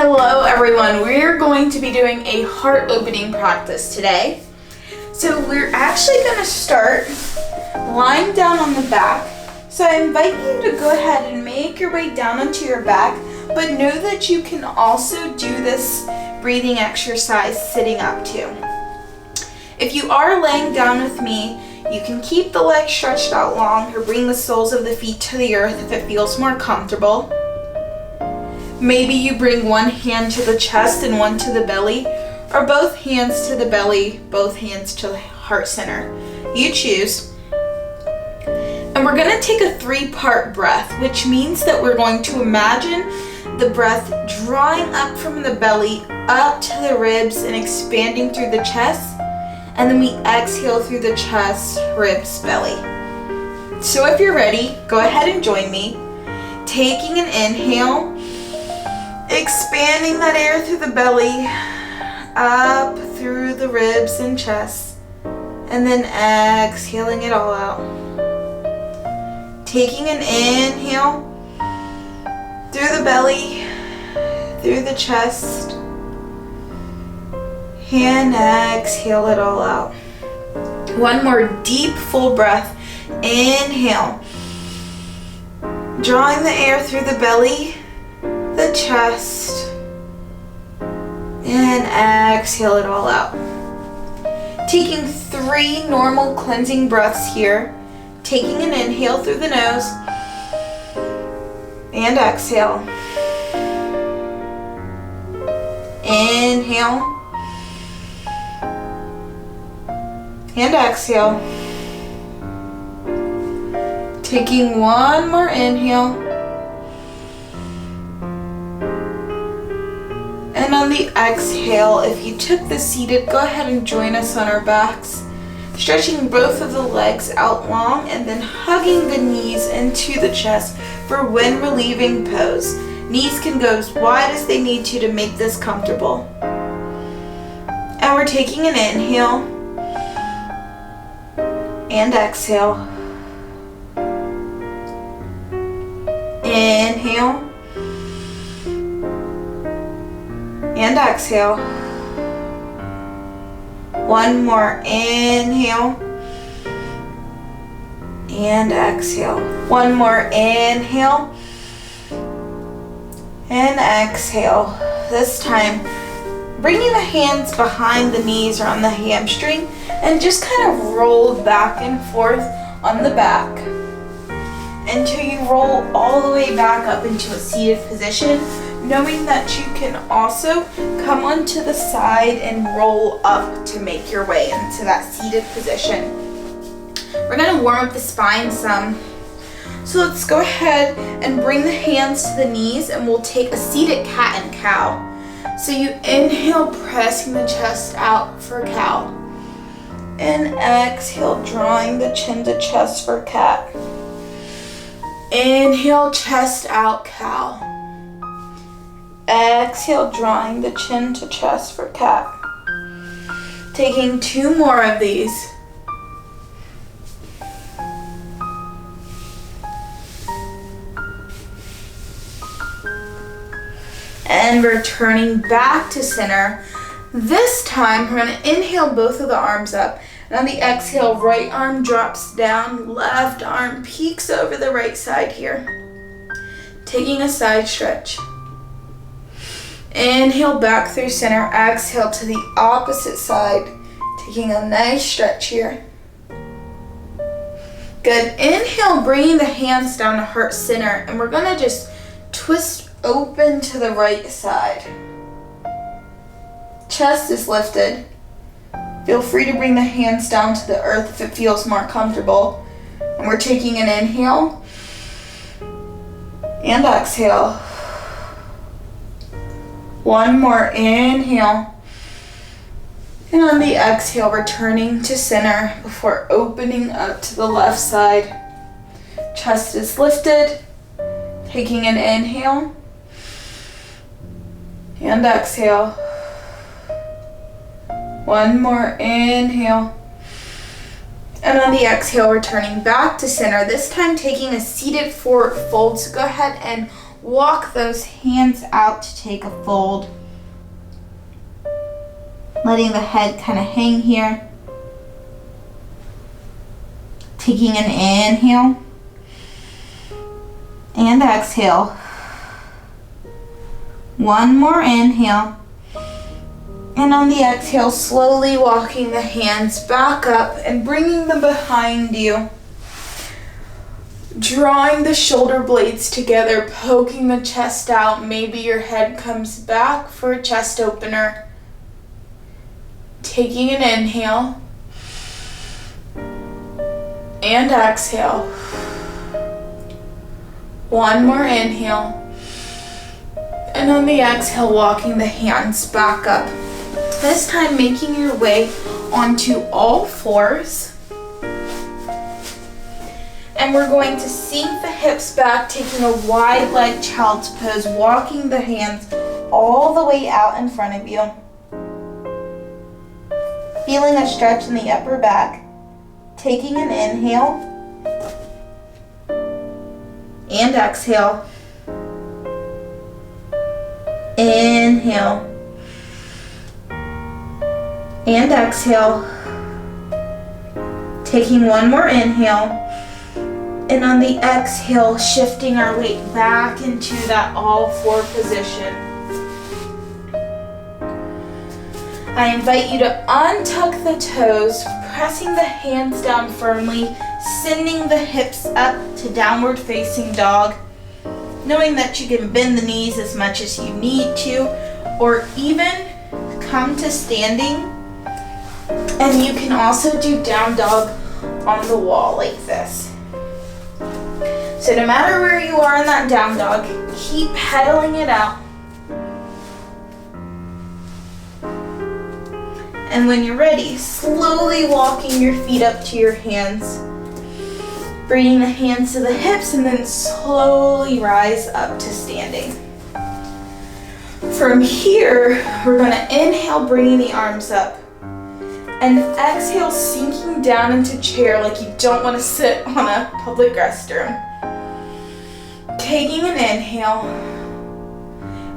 Hello everyone, we're going to be doing a heart opening practice today. So we're actually going to start lying down on the back. So I invite you to go ahead and make your way down onto your back, but know that you can also do this breathing exercise sitting up too. If you are laying down with me, you can keep the legs stretched out long or bring the soles of the feet to the earth if it feels more comfortable. Maybe you bring one hand to the chest and one to the belly, or both hands to the belly, both hands to the heart center. You choose. And we're going to take a 3-part breath, which means that we're going to imagine the breath drawing up from the belly up to the ribs and expanding through the chest. And then we exhale through the chest, ribs, belly. So if you're ready, go ahead and join me. Taking an inhale, expanding that air through the belly, up through the ribs and chest, and then exhaling it all out. Taking an inhale, through the belly, through the chest, and exhale it all out. One more deep, full breath. Inhale, drawing the air through the belly, the chest, and exhale it all out. Taking 3 normal cleansing breaths here. Taking an inhale through the nose, and exhale. Inhale, and exhale. Taking one more inhale. And on the exhale, if you took the seated, go ahead and join us on our backs. Stretching both of the legs out long and then hugging the knees into the chest for when we're leaving pose. Knees can go as wide as they need to make this comfortable. And we're taking an inhale and exhale. Inhale and exhale. One more inhale and exhale. One more inhale and exhale. This time, bringing the hands behind the knees or on the hamstring and just kind of roll back and forth on the back until you roll all the way back up into a seated position, knowing that you can also come onto the side and roll up to make your way into that seated position. We're going to warm up the spine some. So let's go ahead and bring the hands to the knees and we'll take a seated cat and cow. So you inhale, pressing the chest out for cow. And exhale, drawing the chin to chest for cat. Inhale, chest out, cow. Exhale, drawing the chin to chest for cat. Taking 2 more of these. And returning back to center. This time, we're going to inhale both of the arms up. And on the exhale, right arm drops down, left arm peeks over the right side here. Taking a side stretch. Inhale back through center, exhale to the opposite side, taking a nice stretch here. Good. Inhale, bringing the hands down to heart center, and we're gonna just twist open to the right side. Chest is lifted. Feel free to bring the hands down to the earth if it feels more comfortable. And we're taking an inhale and exhale. One more inhale. And on the exhale, returning to center before opening up to the left side. Chest is lifted. Taking an inhale and exhale. One more inhale. And on the exhale, returning back to center, this time taking a seated forward fold. So go ahead and walk those hands out to take a fold. Letting the head kind of hang here. Taking an inhale and exhale. One more inhale. And on the exhale, slowly walking the hands back up and bringing them behind you. Drawing the shoulder blades together, poking the chest out. Maybe your head comes back for a chest opener. Taking an inhale and exhale. One more inhale. And on the exhale, walking the hands back up. This time making your way onto all fours. And we're going to sink the hips back, taking a wide leg child's pose, walking the hands all the way out in front of you. Feeling a stretch in the upper back. Taking an inhale and exhale. Inhale and exhale. Taking one more inhale. And on the exhale, shifting our weight back into that all four position. I invite you to untuck the toes, pressing the hands down firmly, sending the hips up to downward facing dog, knowing that you can bend the knees as much as you need to, or even come to standing. And you can also do down dog on the wall like this. So no matter where you are in that down dog, keep pedaling it out. And when you're ready, slowly walking your feet up to your hands. Bringing the hands to the hips and then slowly rise up to standing. From here, we're going to inhale, bringing the arms up. And exhale, sinking down into chair like you don't want to sit on a public restroom. Taking an inhale.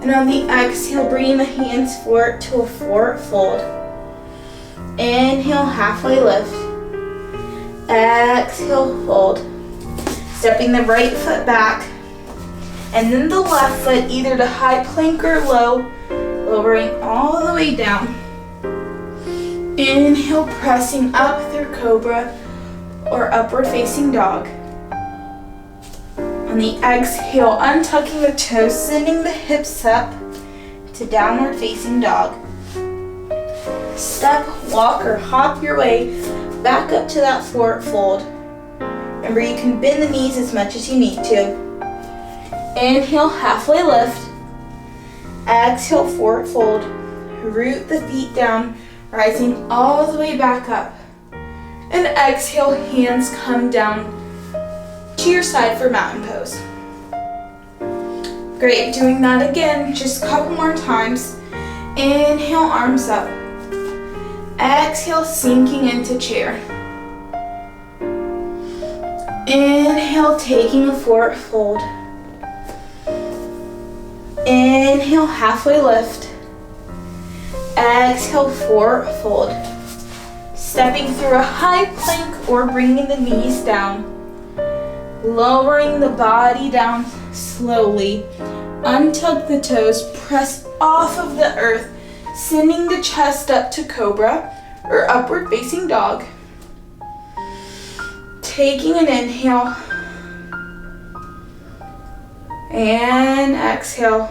And on the exhale, bringing the hands forward to a forward fold. Inhale, halfway lift. Exhale, fold. Stepping the right foot back. And then the left foot either to high plank or low, lowering all the way down. Inhale, pressing up through cobra or upward facing dog. On the exhale, untucking the toes, sending the hips up to downward facing dog. Step, walk, or hop your way back up to that forward fold. Remember, you can bend the knees as much as you need to. Inhale, halfway lift. Exhale, forward fold. Root the feet down, rising all the way back up. And exhale, hands come down to your side for mountain pose. Great, doing that again, just a couple more times. Inhale, arms up. Exhale, sinking into chair. Inhale, taking a forward fold. Inhale, halfway lift. Exhale, forward fold. Stepping through a high plank or bringing the knees down. Lowering the body down slowly. Untuck the toes, press off of the earth, sending the chest up to cobra or upward facing dog. Taking an inhale and exhale.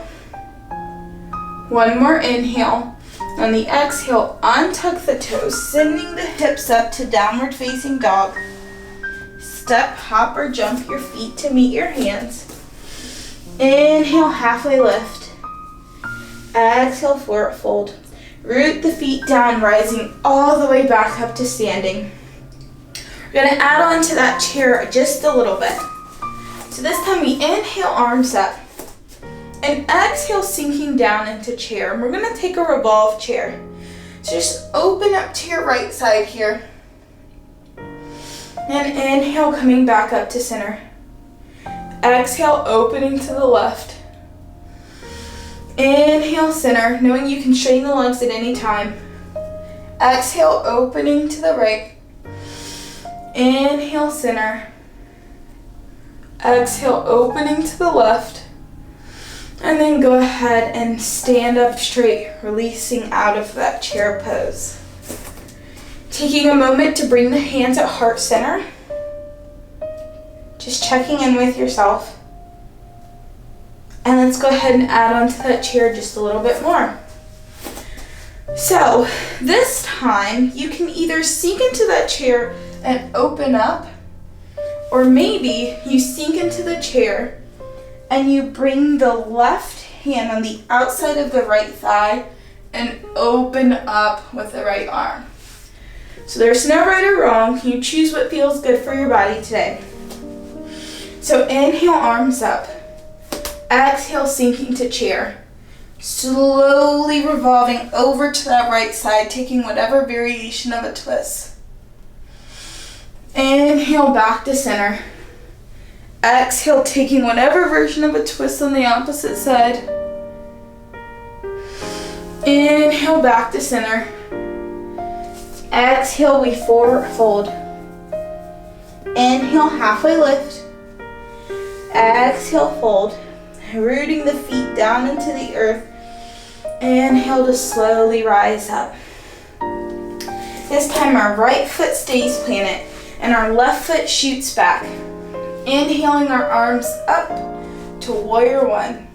One more inhale. On the exhale, untuck the toes, sending the hips up to downward facing dog. Step, hop, or jump your feet to meet your hands. Inhale, halfway lift. Exhale, forward fold. Root the feet down, rising all the way back up to standing. We're going to add on to that chair just a little bit. So this time we inhale, arms up. And exhale, sinking down into chair. And we're going to take a revolve chair. So just open up to your right side here. And inhale, coming back up to center. Exhale, opening to the left. Inhale, center, knowing you can straighten the legs at any time. Exhale, opening to the right. Inhale, center. Exhale, opening to the left. And then go ahead and stand up straight, releasing out of that chair pose. Taking a moment to bring the hands at heart center. Just checking in with yourself. And let's go ahead and add on to that chair just a little bit more. So this time you can either sink into that chair and open up, or maybe you sink into the chair and you bring the left hand on the outside of the right thigh and open up with the right arm. So there's no right or wrong. You choose what feels good for your body today. So inhale, arms up. Exhale, sinking to chair. Slowly revolving over to that right side, taking whatever variation of a twist. Inhale, back to center. Exhale, taking whatever version of a twist on the opposite side. Inhale, back to center. Exhale, we forward fold. Inhale, halfway lift. Exhale, fold. Rooting the feet down into the earth. Inhale to slowly rise up. This time our right foot stays planted and our left foot shoots back. Inhaling our arms up to warrior one.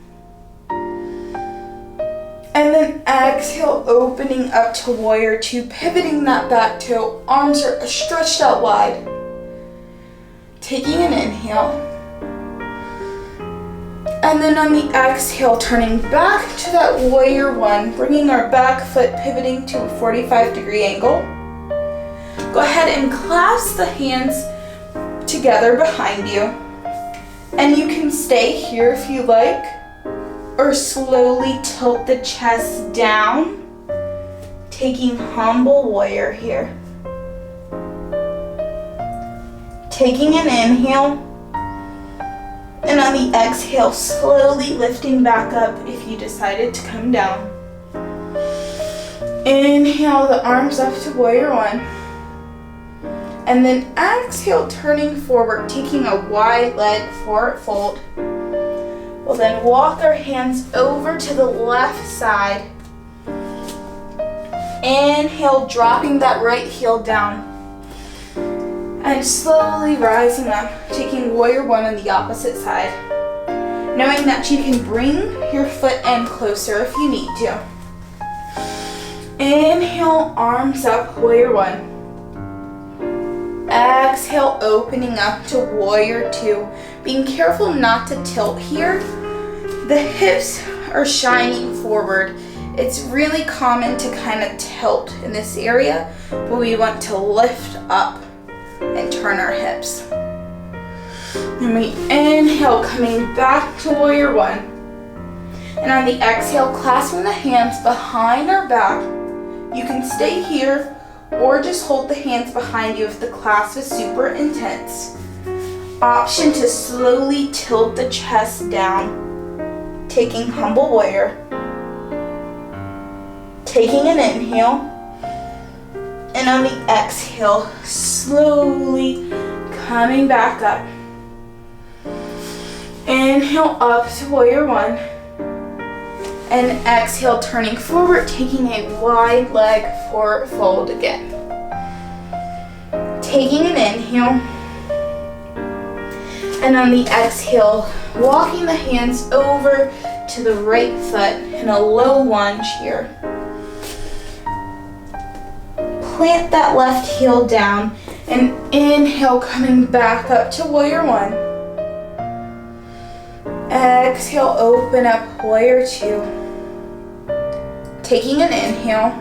And then exhale, opening up to warrior two, pivoting that back toe. Arms are stretched out wide. Taking an inhale. And then on the exhale, turning back to that warrior one, bringing our back foot pivoting to a 45-degree angle. Go ahead and clasp the hands together behind you. And you can stay here if you like, or slowly tilt the chest down, taking humble warrior here. Taking an inhale. And on the exhale, slowly lifting back up if you decided to come down. Inhale the arms up to warrior one. And then exhale, turning forward, taking a wide leg forward fold. We'll then walk our hands over to the left side. Inhale, dropping that right heel down. And slowly rising up, taking warrior one on the opposite side. Knowing that you can bring your foot in closer if you need to. Inhale, arms up, warrior one. Exhale, opening up to warrior two. Being careful not to tilt here. The hips are shining forward. It's really common to kind of tilt in this area, but we want to lift up and turn our hips. And we inhale, coming back to warrior one. And on the exhale, clasping the hands behind our back. You can stay here or just hold the hands behind you if the clasp is super intense. Option to slowly tilt the chest down, taking humble warrior. Taking an inhale. And on the exhale, slowly coming back up. Inhale up to warrior one. And exhale, turning forward, taking a wide leg forward fold again. Taking an inhale. And on the exhale, walking the hands over to the right foot in a low lunge here. Plant that left heel down and inhale, coming back up to warrior one. Exhale, open up warrior two. Taking an inhale.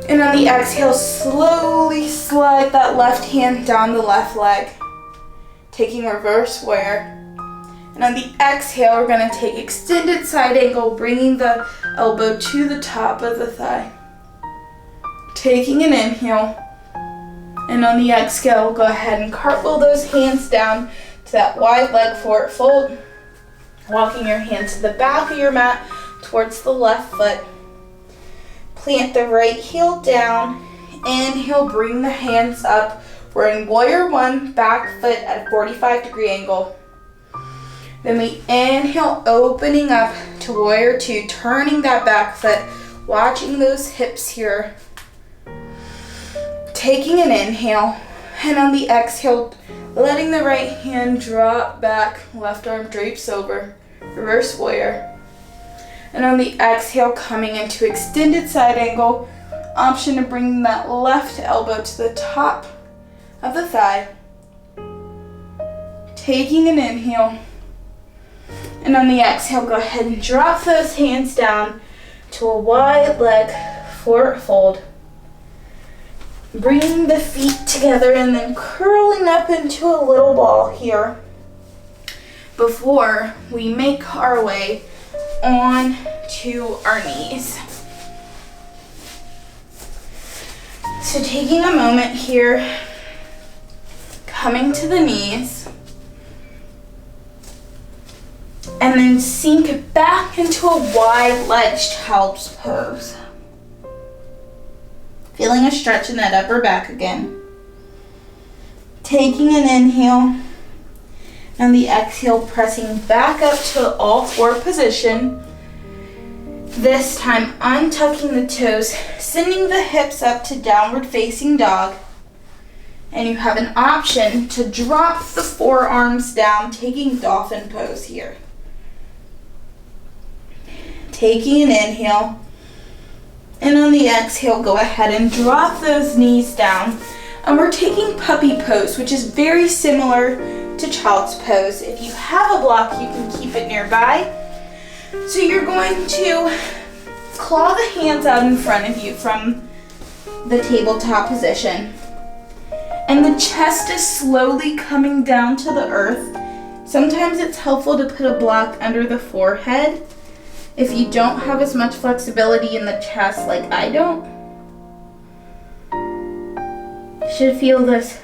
And on the exhale, slowly slide that left hand down the left leg. Taking reverse warrior. And on the exhale, we're going to take extended side angle, bringing the elbow to the top of the thigh. Taking an inhale, and on the exhale, go ahead and cartwheel those hands down to that wide leg forward fold. Walking your hand to the back of your mat towards the left foot. Plant the right heel down. Inhale, bring the hands up. We're in warrior one, back foot at a 45-degree angle. Then we inhale, opening up to warrior two, turning that back foot, watching those hips here. Taking an inhale, and on the exhale, letting the right hand drop back, left arm drapes over, reverse warrior. And on the exhale, coming into extended side angle, option to bring that left elbow to the top of the thigh. Taking an inhale. And on the exhale, go ahead and drop those hands down to a wide leg forward fold. Bringing the feet together and then curling up into a little ball here before we make our way on to our knees. So taking a moment here, coming to the knees, and then sink back into a wide-legged child's pose. Feeling a stretch in that upper back again. Taking an inhale, and the exhale, pressing back up to all four position. This time, untucking the toes, sending the hips up to downward facing dog. And you have an option to drop the forearms down, taking dolphin pose here. Taking an inhale, and on the exhale, go ahead and drop those knees down. And we're taking puppy pose, which is very similar to child's pose. If you have a block, you can keep it nearby. So you're going to claw the hands out in front of you from the tabletop position. And the chest is slowly coming down to the earth. Sometimes it's helpful to put a block under the forehead if you don't have as much flexibility in the chest like I don't. You should feel this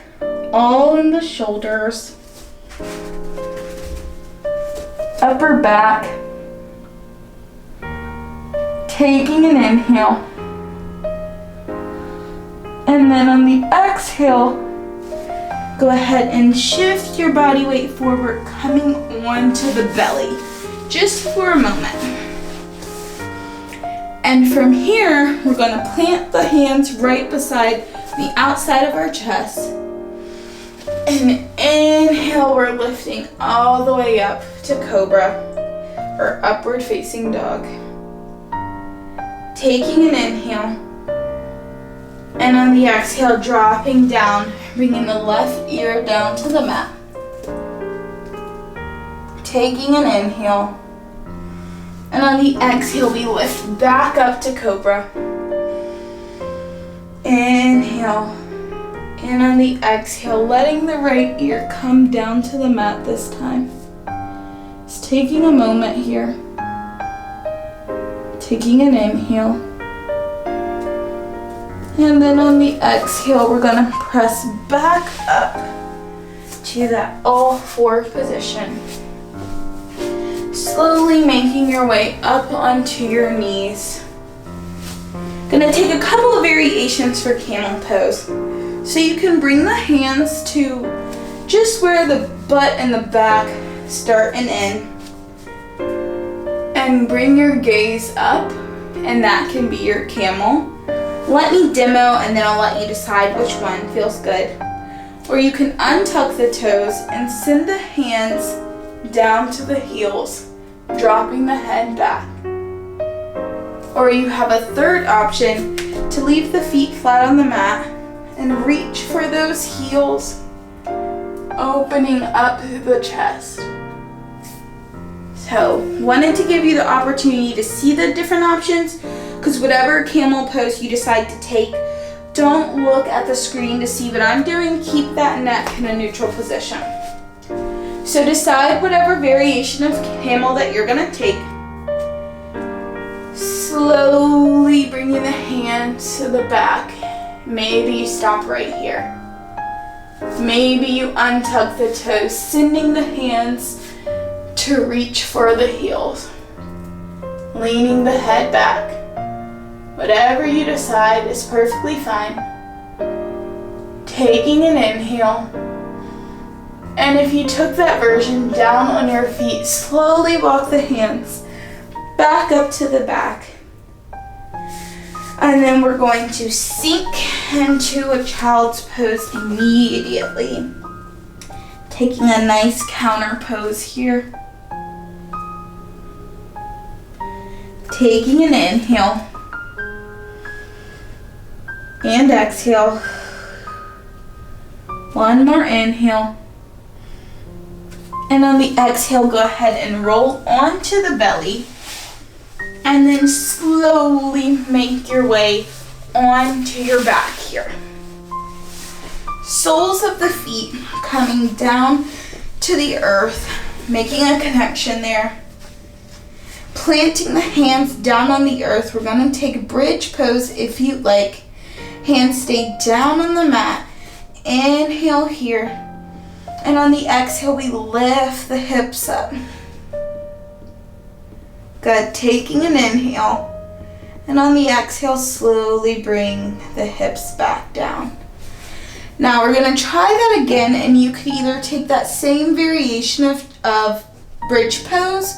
all in the shoulders, upper back. Taking an inhale. And then on the exhale, go ahead and shift your body weight forward, coming onto the belly, just for a moment. And from here, we're going to plant the hands right beside the outside of our chest. And inhale, we're lifting all the way up to cobra, or upward facing dog. Taking an inhale. And on the exhale, dropping down, bringing the left ear down to the mat. Taking an inhale. And on the exhale, we lift back up to cobra. Inhale. And on the exhale, letting the right ear come down to the mat this time. Just taking a moment here. Taking an inhale. And then on the exhale, we're going to press back up to that all four position. Slowly making your way up onto your knees. Gonna take a couple of variations for camel pose. So you can bring the hands to just where the butt and the back start and end. And bring your gaze up, and that can be your camel. Let me demo, and then I'll let you decide which one feels good. Or you can untuck the toes and send the hands down to the heels, dropping the head back. Or you have a third option to leave the feet flat on the mat and reach for those heels, opening up the chest. So, wanted to give you the opportunity to see the different options, because whatever camel pose you decide to take, don't look at the screen to see what I'm doing. Keep that neck in a neutral position. So decide whatever variation of camel that you're gonna take. Slowly bringing the hands to the back. Maybe you stop right here. Maybe you untuck the toes, sending the hands to reach for the heels, leaning the head back. Whatever you decide is perfectly fine. Taking an inhale. And if you took that version, down on your feet, slowly walk the hands back up to the back. And then we're going to sink into a child's pose immediately. Taking a nice counter pose here. Taking an inhale. And exhale. One more inhale. And on the exhale, go ahead and roll onto the belly. And then slowly make your way onto your back here. Soles of the feet coming down to the earth, making a connection there. Planting the hands down on the earth. We're going to take bridge pose if you'd like. Hands stay down on the mat. Inhale here. And on the exhale, we lift the hips up. Good. Taking an inhale. And on the exhale, slowly bring the hips back down. Now we're going to try that again, and you could either take that same variation of bridge pose,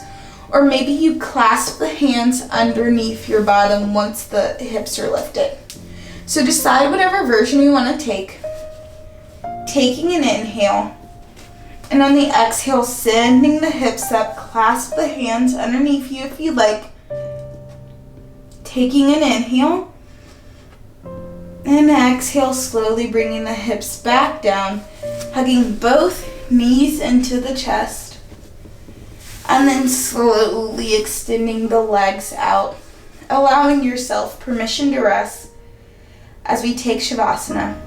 or maybe you clasp the hands underneath your bottom once the hips are lifted. So decide whatever version you want to take. Taking an inhale. And on the exhale, sending the hips up, clasp the hands underneath you if you like. Taking an inhale. And exhale, slowly bringing the hips back down, hugging both knees into the chest. And then slowly extending the legs out, allowing yourself permission to rest as we take Shavasana.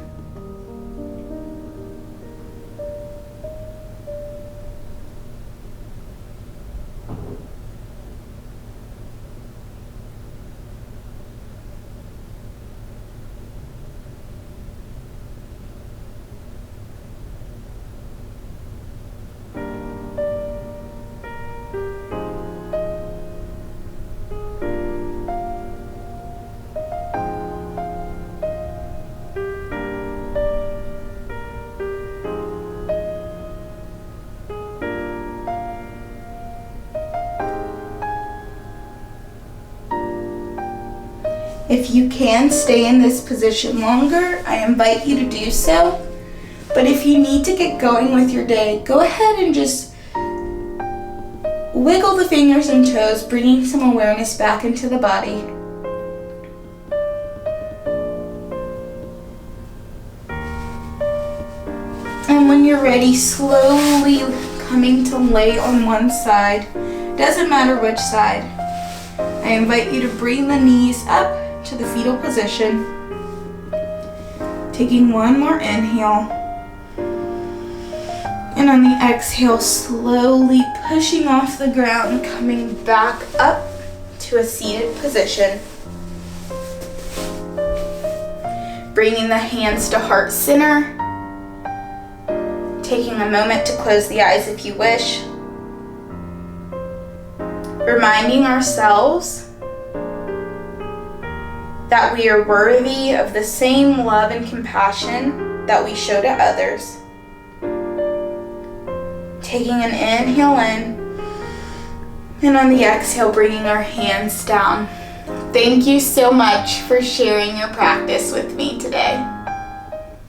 If you can stay in this position longer, I invite you to do so. But if you need to get going with your day, go ahead and just wiggle the fingers and toes, bringing some awareness back into the body. And when you're ready, slowly coming to lay on one side. Doesn't matter which side. I invite you to bring the knees up to the fetal position. Taking one more inhale. And on the exhale, slowly pushing off the ground, coming back up to a seated position. Bringing the hands to heart center. Taking a moment to close the eyes if you wish. Reminding ourselves that we are worthy of the same love and compassion that we show to others. Taking an inhale in, and on the exhale, bringing our hands down. Thank you so much for sharing your practice with me today.